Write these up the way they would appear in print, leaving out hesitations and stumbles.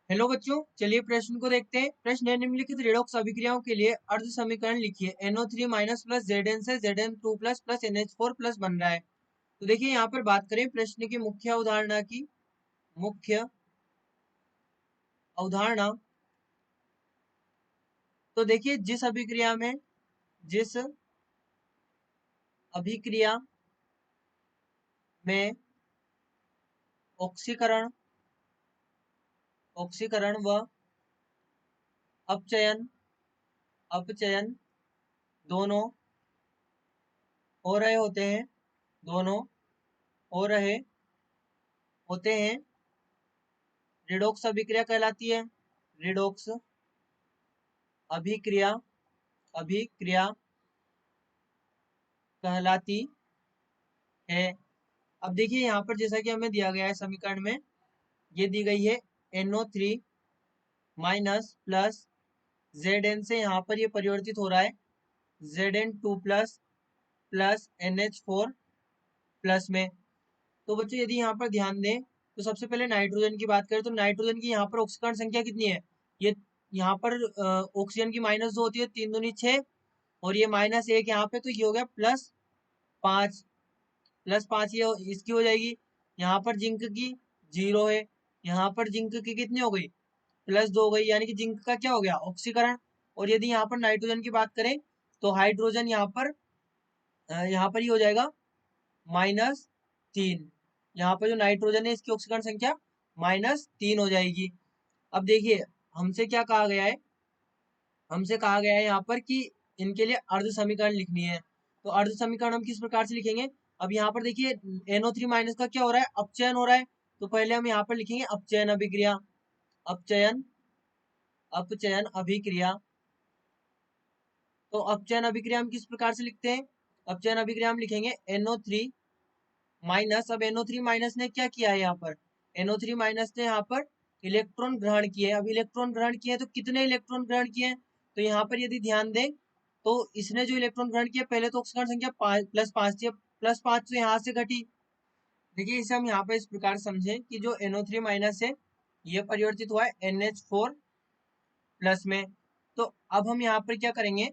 Hello बच्चों, चलिए प्रश्न को देखते हैं। प्रश्न है, निम्नलिखित रेडॉक्स अभिक्रियाओं के लिए अर्ध समीकरण लिखिए। NO3 माइनस प्लस Zn से Zn2 plus plus NH4 plus बन रहा है। तो देखिए यहाँ पर बात करें प्रश्न की मुख्य अवधारणा की। मुख्य अवधारणा तो देखिए जिस अभिक्रिया में ऑक्सीकरण ऑक्सीकरण व अपचयन अपचयन दोनों हो रहे होते हैं दोनों हो रहे होते हैं रेडॉक्स अभिक्रिया कहलाती है। रेडॉक्स अभिक्रिया अभिक्रिया कहलाती है। अब देखिए यहाँ पर जैसा कि हमें दिया गया है समीकरण में, ये दी गई है NO3 माइनस प्लस Zn से यहाँ पर ये परिवर्तित हो रहा है Zn2 plus plus NH4 plus में। तो बच्चों यदि यहाँ पर ध्यान दें तो सबसे पहले नाइट्रोजन की बात करें तो नाइट्रोजन की यहाँ पर ऑक्सीकरण संख्या कितनी है? ये यहाँ पर ऑक्सीजन की -2 होती है, 3 दूनी 6 और ये -1 यहाँ पे, तो ये हो गया +5 +5 ये इसकी हो जाएगी। यहाँ पर जिंक की 0 है, यहाँ पर जिंक की कितनी हो गई? +2 हो गई, यानी कि जिंक का क्या हो गया? ऑक्सीकरण। और यदि यहाँ पर नाइट्रोजन की बात करें तो हाइड्रोजन यहाँ पर ही हो जाएगा -3। यहाँ पर जो नाइट्रोजन है इसकी ऑक्सीकरण संख्या -3 हो जाएगी। अब देखिए हमसे कहा गया है यहाँ पर कि इनके लिए अर्ध समीकरण लिखनी है। तो अर्ध समीकरण हम किस प्रकार से लिखेंगे? अब यहाँ पर देखिए NO3 माइनस का क्या हो रहा है? अपचयन हो रहा है। तो पहले हम यहाँ पर लिखेंगे अपचयन अभिक्रिया। अपचयन अपचयन अभिक्रिया। तो अपचयन अभिक्रिया हम किस प्रकार से लिखते हैं? अपचयन अभिक्रिया हम लिखेंगे NO3 माइनस। अब NO3 माइनस ने क्या किया है यहाँ पर? NO3 माइनस ने यहाँ पर इलेक्ट्रॉन ग्रहण किए। अब इलेक्ट्रॉन ग्रहण किए तो कितने इलेक्ट्रॉन ग्रहण किए? तो यहाँ पर यदि ध्यान दें तो इसने जो इलेक्ट्रॉन ग्रहण किया, पहले तो ऑक्सीकरण संख्या +5 थी, +5 तो यहाँ से घटी। देखिए इसे हम यहाँ पर इस प्रकार समझें कि जो NO3 माइनस है ये परिवर्तित हुआ है NH4 प्लस में। तो अब हम यहाँ पर क्या करेंगे?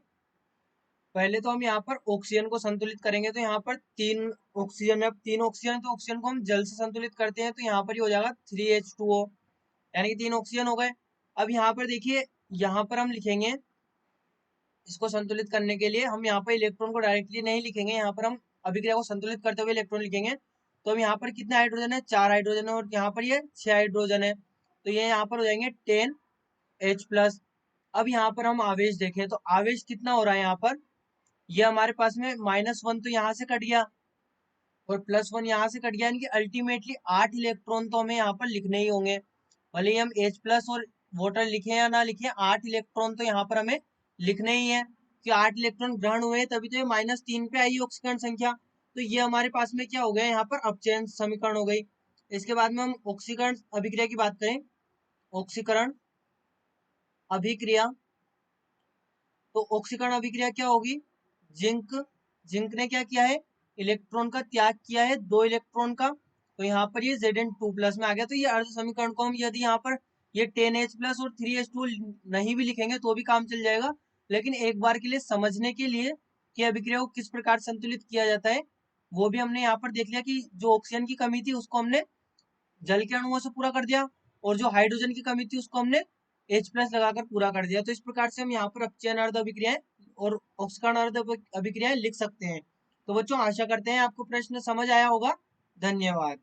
पहले तो हम यहाँ पर ऑक्सीजन को संतुलित करेंगे। तो यहाँ पर 3 ऑक्सीजन है, अब 3 ऑक्सीजन, तो ऑक्सीजन को हम जल से संतुलित करते हैं तो यहाँ पर ही हो जाएगा 3H2O, यानी कि 3 ऑक्सीजन हो गए। अब यहाँ पर देखिए, यहाँ पर हम लिखेंगे इसको संतुलित करने के लिए, हम यहाँ पर इलेक्ट्रॉन को डायरेक्टली नहीं लिखेंगे, यहाँ पर हम अभिक्रिया को संतुलित करते हुए इलेक्ट्रॉन लिखेंगे। तो अब यहाँ पर कितने हाइड्रोजन है? 4 हाइड्रोजन है, और यहाँ पर ये 6 हाइड्रोजन है, तो ये यहाँ पर हो जाएंगे 10H+। अब यहाँ पर हम आवेश देखें तो आवेश कितना हो रहा है? यहाँ पर ये हमारे पास में -1 तो यहाँ से कट गया और +1 यहाँ से कट गया, यानी कि अल्टीमेटली 8 इलेक्ट्रॉन तो हमें यहाँ पर लिखने ही होंगे। भले ही हम H+ और वाटर लिखें या ना लिखें, 8 इलेक्ट्रॉन तो यहाँ पर हमें लिखने ही है कि 8 इलेक्ट्रॉन ग्रहण हुए, तभी तो ये -3 पे आई ऑक्सीकरण संख्या। तो ये हमारे पास में क्या हो गया? यहाँ पर अपचयन समीकरण हो गई। इसके बाद में हम ऑक्सीकरण अभिक्रिया की बात करें, ऑक्सीकरण अभिक्रिया, तो ऑक्सीकरण अभिक्रिया क्या होगी? जिंक जिंक ने क्या किया है? इलेक्ट्रॉन का त्याग किया है, 2 इलेक्ट्रॉन का, तो यहाँ पर ये Zn2 प्लस में आ गया। तो ये अर्ध समीकरण को हम यदि यहाँ पर ये 10H+ और 3H2 नहीं भी लिखेंगे तो भी काम चल जाएगा, लेकिन एक बार के लिए समझने के लिए कि अभिक्रिया को किस प्रकार संतुलित किया जाता है, वो भी हमने यहाँ पर देख लिया कि जो ऑक्सीजन की कमी थी उसको हमने जल के अणुओं से पूरा कर दिया, और जो हाइड्रोजन की कमी थी उसको हमने H+ लगाकर पूरा कर दिया। तो इस प्रकार से हम यहाँ पर अपचयन अर्ध अभिक्रियाएं और ऑक्सीकरण अर्ध अभिक्रियाएं लिख सकते हैं। तो बच्चों आशा करते हैं आपको प्रश्न समझ आया होगा। धन्यवाद।